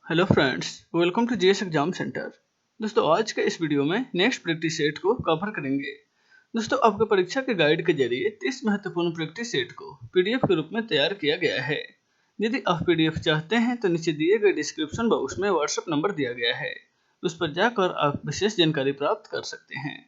Hello friends, welcome to GS exam centre. दोस्तों, आज के इस वीडियो में नेक्स्ट प्रैक्टिस सेट को कवर करेंगे। दोस्तों, आपके परीक्षा के गाइड के जरिए 30 महत्वपूर्ण प्रैक्टिस सेट को पीडीएफ के रूप में तैयार किया गया है। यदि आप पीडीएफ चाहते हैं तो नीचे दिए गए डिस्क्रिप्शन बॉक्स में व्हाट्सएप नंबर दिया गया है, उस पर जाकर आप विशेष जानकारी प्राप्त कर सकते हैं।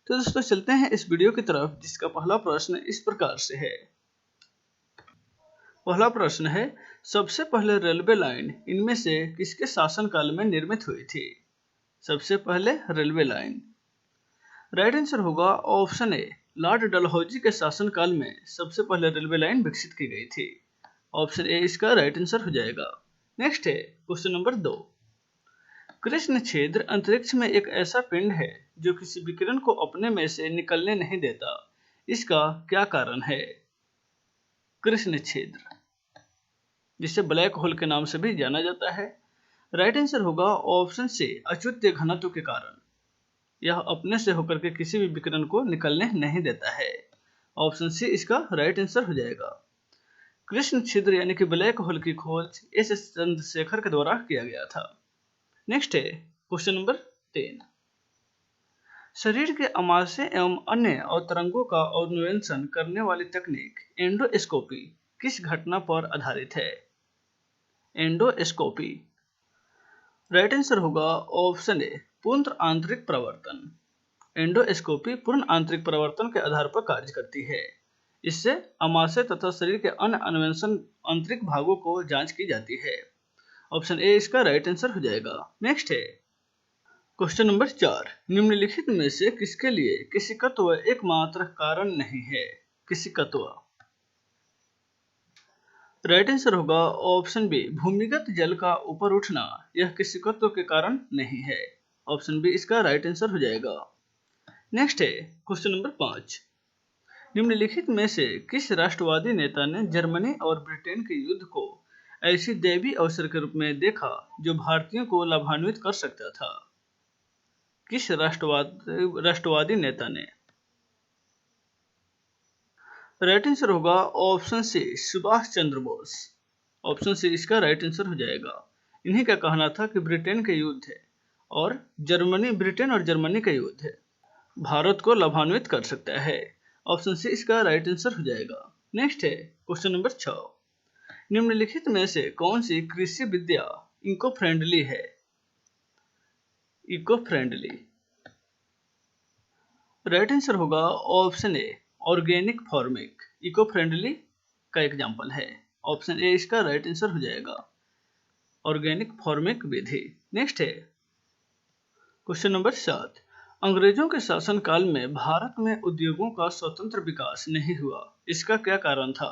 तो दोस्तों, चलते हैं इस वीडियो की तरफ, जिसका पहला प्रश्न इस प्रकार से है। पहला प्रश्न है, सबसे पहले रेलवे लाइन इनमें से किसके शासनकाल में निर्मित हुई थी? सबसे पहले रेलवे लाइन। राइट आंसर होगा ऑप्शन ए, लॉर्ड डलहौजी के शासनकाल में सबसे पहले रेलवे लाइन विकसित की गई थी। ऑप्शन ए इसका राइट आंसर हो जाएगा। नेक्स्ट है क्वेश्चन नंबर 2। कृष्ण छिद्र अंतरिक्ष में एक ऐसा पिंड है जो किसी विकिरण को अपने में से निकलने नहीं देता, इसका क्या कारण है? कृष्ण छिद्र, जिसे ब्लैक होल के नाम से भी जाना जाता है। राइट आंसर होगा ऑप्शन सी, अच्युत घनत्व के कारण। यह अपने से होकर के किसी भी विकिरण को निकलने नहीं देता है। ऑप्शन सी इसका राइट आंसर हो जाएगा। कृष्ण छिद्र यानी कि ब्लैक होल की खोज एस चंद्रशेखर के द्वारा किया गया था। नेक्स्ट है क्वेश्चन नंबर 3। शरीर के आमाशय एवं अन्य अवतरंगों का अन्वेषण करने वाली तकनीक एंडोस्कोपी किस घटना पर आधारित है? एंडोस्कोपी। राइट आंसर होगा ऑप्शन ए, पूर्ण आंतरिक प्रवर्तन। एंडोस्कोपी पूर्ण आंतरिक प्रवर्तन के आधार पर कार्य करती है। इससे आमाशय तथा शरीर के अन्य अन्वेषण आंतरिक भागों को जांच की जाती है। ऑप्शन ए इसका राइट आंसर हो जाएगा। नेक्स्ट है क्वेश्चन नंबर 4। निम्नलिखित में से किसके लिए किसिकत्व एकमात्र कारण नहीं है? किसिकत्व। राइट आंसर होगा ऑप्शन बी, भूमिगत जल का ऊपर उठना यह किसिकत्व के कारण नहीं है। ऑप्शन बी इसका राइट आंसर हो जाएगा। नेक्स्ट है क्वेश्चन नंबर 5। निम्नलिखित में से किस राष्ट्रवादी नेता ने जर्मनी और ब्रिटेन के युद्ध को ऐसी दैवीय अवसर के रूप में देखा जो भारतीयों को लाभान्वित कर सकता था? किस राष्ट्रवादी नेता ने? राइट आंसर होगा option C, Subhash Chandra Bose. Option C इसका राइट आंसर हो जाएगा। इन्हीं का कहना था कि ब्रिटेन के युद्ध है और ब्रिटेन और जर्मनी का युद्ध है, भारत को लाभान्वित कर सकता है। ऑप्शन सी इसका राइट आंसर हो जाएगा। नेक्स्ट है क्वेश्चन नंबर 6। निम्नलिखित में से कौन सी कृषि विद्या इको फ्रेंडली है? Eco friendly. राइट आंसर होगा option A, organic farming eco friendly का एग्जाम्पल है। ऑप्शन ए इसका राइट आंसर हो जाएगा, ऑर्गेनिक फार्मिंग विधि। नेक्स्ट है क्वेश्चन नंबर 7। अंग्रेजों के शासनकाल में भारत में उद्योगों का स्वतंत्र विकास नहीं हुआ, इसका क्या कारण था?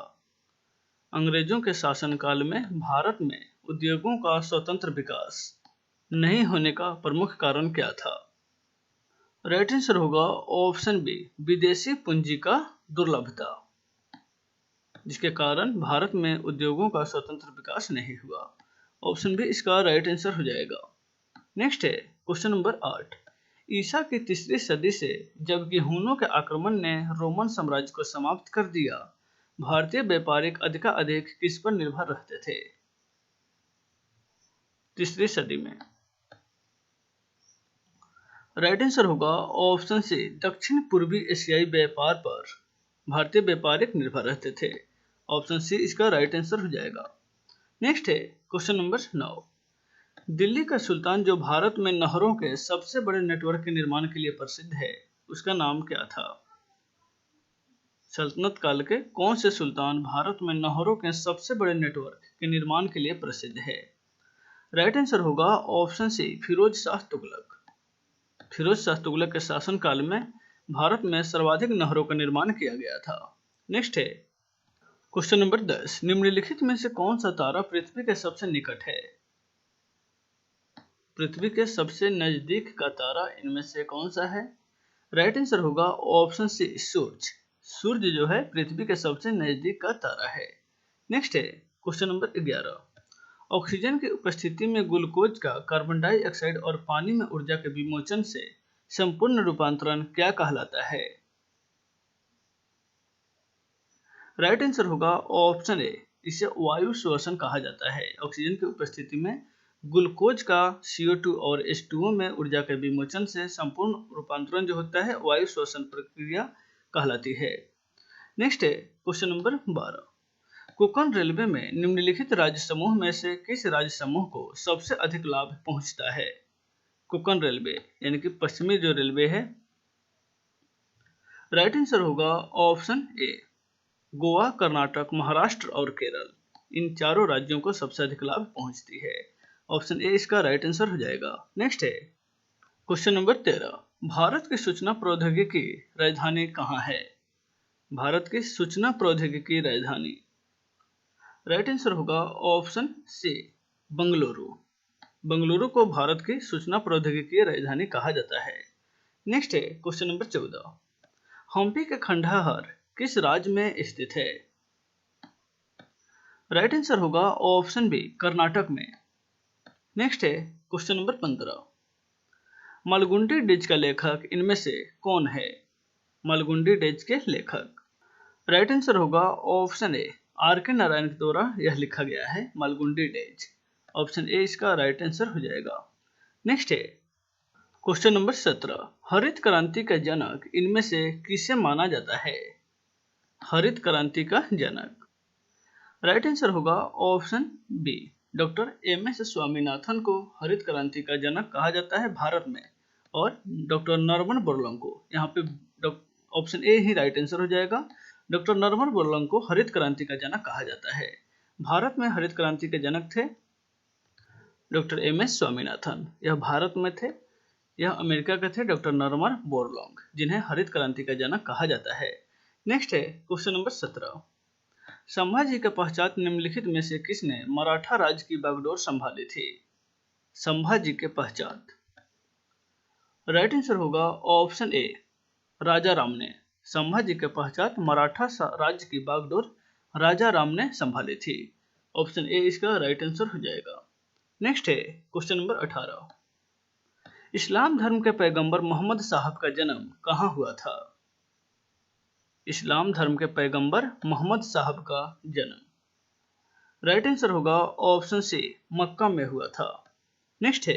अंग्रेजों के शासनकाल में भारत में उद्योगों का स्वतंत्र विकास नहीं होने का प्रमुख कारण क्या था? राइट आंसर होगा ऑप्शन बी, विदेशी पूंजी का दुर्लभता, जिसके कारण भारत में उद्योगों का स्वतंत्र विकास नहीं हुआ। ऑप्शन बी इसका राइट आंसर हो जाएगा। नेक्स्ट है क्वेश्चन नंबर 8। ईसा की 3री सदी से जबकि हुनों के आक्रमण ने रोमन साम्राज्य को समाप्त कर दिया, भारतीय व्यापारिक अधिकाधिक किस पर निर्भर रहते थे? 3री सदी में। राइट आंसर होगा ऑप्शन सी, दक्षिण पूर्वी एशियाई व्यापार पर भारतीय व्यापारिक निर्भर रहते थे। ऑप्शन सी इसका राइट आंसर हो जाएगा। नेक्स्ट है क्वेश्चन नंबर 9। दिल्ली का सुल्तान जो भारत में नहरों के सबसे बड़े नेटवर्क के निर्माण के लिए प्रसिद्ध है, उसका नाम क्या था? सल्तनत काल के कौन से सुल्तान भारत में नहरों के सबसे बड़े नेटवर्क के निर्माण के लिए प्रसिद्ध है? राइट आंसर होगा ऑप्शन सी, फिरोज शाह तुगलक। फिरोज शाह तुगलक के शासनकाल में भारत में सर्वाधिक नहरों का निर्माण किया गया था। नेक्स्ट है क्वेश्चन नंबर 10। निम्नलिखित में से कौन सा तारा पृथ्वी के सबसे निकट है? पृथ्वी के सबसे नजदीक का तारा इनमें से कौन सा है? राइट आंसर होगा ऑप्शन सी, सूर्य। सूर्य जो है पृथ्वी के सबसे नजदीक का तारा है। नेक्स्ट है क्वेश्चन नंबर 11। ऑक्सीजन की उपस्थिति में ग्लूकोज का कार्बन डाइऑक्साइड और पानी में ऊर्जा के विमोचन से संपूर्ण रूपांतरण क्या कहलाता है? राइट आंसर होगा ऑप्शन ए, इसे वायु श्वसन कहा जाता है। ऑक्सीजन की उपस्थिति में ग्लूकोज का CO2 और H2O में ऊर्जा के विमोचन से संपूर्ण रूपांतरण जो होता है वायु श्वसन प्रक्रिया कहलाती है। नेक्स्ट है क्वेश्चन नंबर 12। कोंकण रेलवे में निम्नलिखित राज्य समूह में से किस राज्य समूह को सबसे अधिक लाभ पहुंचता है? कोंकण रेलवे यानी कि पश्चिमी जो रेलवे है। राइट आंसर होगा ऑप्शन ए, गोवा, कर्नाटक, महाराष्ट्र और केरल। इन चारों राज्यों को सबसे अधिक लाभ पहुंचती है। ऑप्शन ए इसका राइट आंसर हो जाएगा। नेक्स्ट है क्वेश्चन नंबर 13। भारत की सूचना प्रौद्योगिकी राजधानी कहाँ है? भारत की सूचना प्रौद्योगिकी राजधानी, राइट आंसर होगा ऑप्शन सी, बंगलुरु। बंगलुरु को भारत की सूचना प्रौद्योगिकी राजधानी कहा जाता है। नेक्स्ट है क्वेश्चन नंबर 14। हम्पी का खंडहर किस राज्य में स्थित है? राइट आंसर होगा ऑप्शन बी, कर्नाटक में। नेक्स्ट है क्वेश्चन नंबर 15। मालगुंडी डेज का लेखक इनमें से कौन है? मालगुंडी डेज के लेखक, राइट आंसर होगा ऑप्शन ए, R.K. नारायण के द्वारा यह लिखा गया है मालगुंडी डेज। ऑप्शन ए इसका राइट आंसर हो जाएगा। नेक्स्ट है क्वेश्चन नंबर 17। हरित क्रांति का जनक इनमें से किसे माना जाता है? हरित क्रांति का जनक, राइट आंसर होगा option B, doctor MS Swaminathan को हरित क्रांति का जनक कहा जाता है भारत में, और डॉक्टर नॉर्मन बोरलॉग को, यहाँ पे option A he right answer हो जाएगा। डॉक्टर नॉर्मन बोरलॉग को हरित क्रांति का जनक कहा जाता है। भारत में हरित क्रांति के जनक थे डॉक्टर MS स्वामीनाथन, यह भारत में थे। यह अमेरिका के थे डॉक्टर नॉर्मन बोरलॉग, जिन्हें हरित क्रांति का जनक कहा जाता है। नेक्स्ट है क्वेश्चन नंबर 17। संभाजी के पश्चात निम्नलिखित में से किसने मराठा राज्य की बागडोर संभाली थी? संभाजी के पश्चात, राइट आंसर होगा ऑप्शन ए, राजा राम ने। संभाजी के पश्चात मराठा राज्य की बागडोर राजा राम ने संभाली थी। ऑप्शन ए इसका राइट आंसर हो जाएगा। नेक्स्ट है क्वेश्चन नंबर 18। इस्लाम धर्म के पैगंबर मोहम्मद साहब का जन्म कहाँ हुआ था? इस्लाम धर्म के पैगंबर मोहम्मद साहब का जन्म, राइट आंसर होगा ऑप्शन सी, मक्का में हुआ था। नेक्स्ट है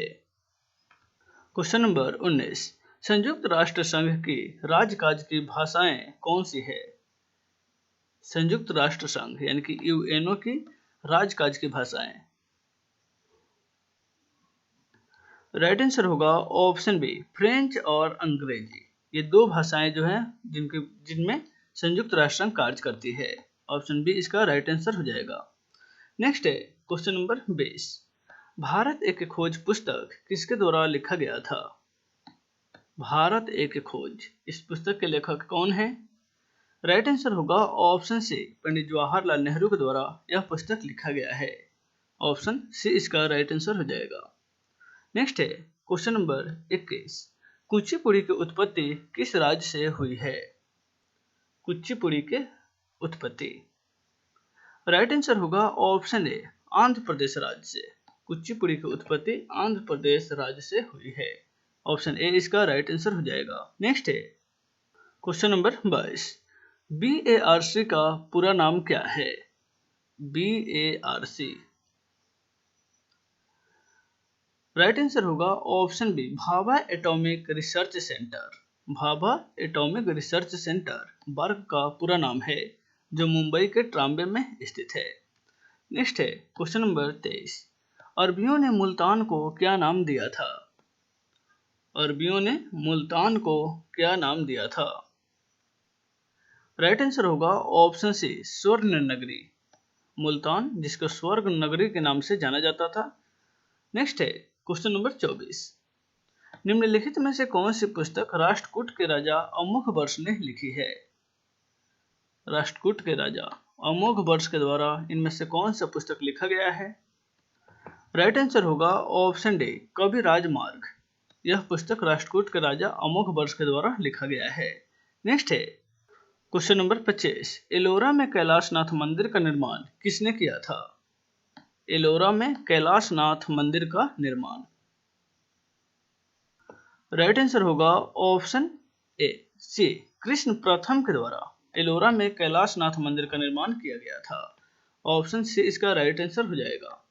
क्वेश्चन नंबर 19। संयुक्त राष्ट्र संघ की राजकाज की भाषाएं कौन सी है? संयुक्त राष्ट्र संघ यानी कि UNO की राजकाज की भाषाएं, राइट आंसर होगा ऑप्शन बी, फ्रेंच और अंग्रेजी। ये दो भाषाएं जो हैं जिनमें संयुक्त राष्ट्र संघ कार्य करती है। ऑप्शन बी इसका राइट आंसर हो जाएगा। नेक्स्ट है क्वेश्चन नंबर 20। भारत एक खोज पुस्तक किसके द्वारा लिखा गया था? भारत एक खोज, इस पुस्तक के लेखक कौन है? राइट आंसर होगा ऑप्शन सी, पंडित जवाहरलाल नेहरू के द्वारा यह पुस्तक लिखा गया है। ऑप्शन सी इसका राइट आंसर हो जाएगा। नेक्स्ट है क्वेश्चन नंबर 21। कुचिपुड़ी की उत्पत्ति किस राज्य से हुई है? कुचिपुड़ी के उत्पत्ति, राइट आंसर होगा ऑप्शन ए, आंध्र प्रदेश राज्य से। कुचिपुड़ी की उत्पत्ति आंध्र प्रदेश राज्य से हुई है। ऑप्शन ए इसका राइट आंसर हो जाएगा। नेक्स्ट है क्वेश्चन नंबर 22। BARC का पूरा नाम क्या है? BARC, राइट आंसर होगा option B, Bhabha atomic research centre. Bhabha atomic research centre BARC का पूरा नाम है, जो मुंबई के ट्राम्बे में स्थित है। नेक्स्ट है क्वेश्चन नंबर 23। अरबियों ने मुल्तान को क्या नाम दिया था? अरबियों ने मुल्तान को क्या नाम दिया था? राइट आंसर होगा ऑप्शन सी, स्वर्ण नगरी। मुल्तान जिसको स्वर्ग नगरी के नाम से जाना जाता था। नेक्स्ट है क्वेश्चन नंबर 24। निम्नलिखित में से कौन सी पुस्तक राष्ट्रकूट के राजा अमोघ वर्ष ने लिखी है? राष्ट्रकूट के राजा अमोघ वर्ष के द्वारा इनमें से कौन सा पुस्तक लिखा गया है? राइट आंसर होगा ऑप्शन डी, कवि राजमार्ग। यह पुस्तक राष्ट्रकूट के राजा अमोघ वर्ष के द्वारा लिखा गया है। नेक्स्ट है क्वेश्चन नंबर 25। एलोरा में कैलाशनाथ मंदिर का निर्माण किसने किया था? एलोरा में कैलाशनाथ मंदिर का निर्माण, राइट आंसर होगा ऑप्शन ए, सी, कृष्ण प्रथम के द्वारा एलोरा में कैलाशनाथ मंदिर का निर्माण किया गया था। ऑप्शन सी इसका राइट आंसर हो जाएगा।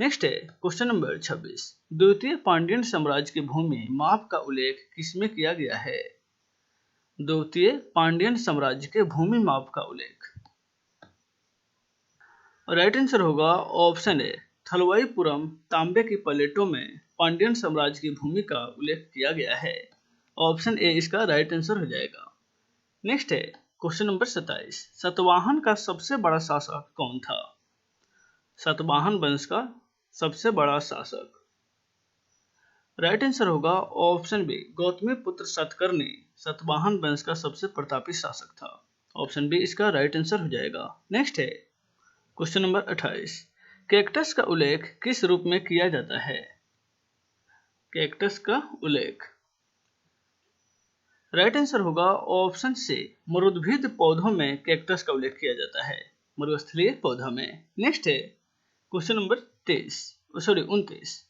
नेक्स्ट है क्वेश्चन नंबर 26। द्वितीय पांड्यन साम्राज्य की भूमि माप का उल्लेख किसमें किया गया है? द्वितीय पांड्यन साम्राज्य के भूमि माप का उल्लेख। राइट आंसर होगा ऑप्शन ए, थलवाईपुरम तांबे की प्लेटों में पांड्यन साम्राज्य की भूमि का उल्लेख किया गया है। ऑप्शन ए इसका राइट आंसर हो जाएगा। नेक्स्ट है क्वेश्चन नंबर 27। सातवाहन का सबसे बड़ा शासक कौन था? सातवाहन वंश का सबसे बड़ा शासक। राइट आंसर होगा ऑप्शन बी, गौतमी पुत्र सातकर्णी सातवाहन वंश का सबसे प्रतापी शासक था। ऑप्शन बी इसका राइट आंसर हो जाएगा। नेक्स्ट है क्वेश्चन नंबर 28। कैक्टस का उल्लेख किस रूप में किया जाता है? कैक्टस का उल्लेख। राइट आंसर होगा ऑप्शन सी, मरुद्भिद पौधों में कैक्टस का उल्लेख किया जाता है, मरुस्थलीय पौधों में। नेक्स्ट है क्वेश्चन नंबर 29।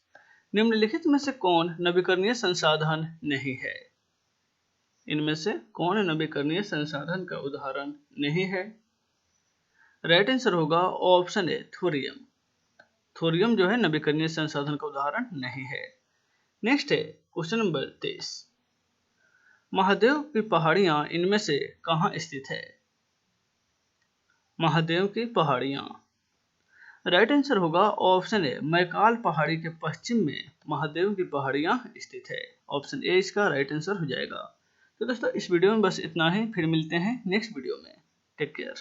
निम्नलिखित में से कौन नवीकरणीय संसाधन नहीं है? इनमें से कौन नवीकरणीय संसाधन का उदाहरण नहीं है? राइट आंसर होगा ऑप्शन ए, थोरियम। थोरियम जो है नवीकरणीय संसाधन का उदाहरण नहीं है। नेक्स्ट है क्वेश्चन नंबर 23। महादेव की पहाड़ियां इनमें से कहां स्थित है? महादेव की पहाड़ियां। राइट आंसर होगा ऑप्शन ए, मैकाल पहाड़ी के पश्चिम में महादेव की पहाड़ियां स्थित है। ऑप्शन ए इसका राइट आंसर हो जाएगा। तो दोस्तों इस वीडियो में बस इतना ही, फिर मिलते हैं नेक्स्ट वीडियो में। Take care.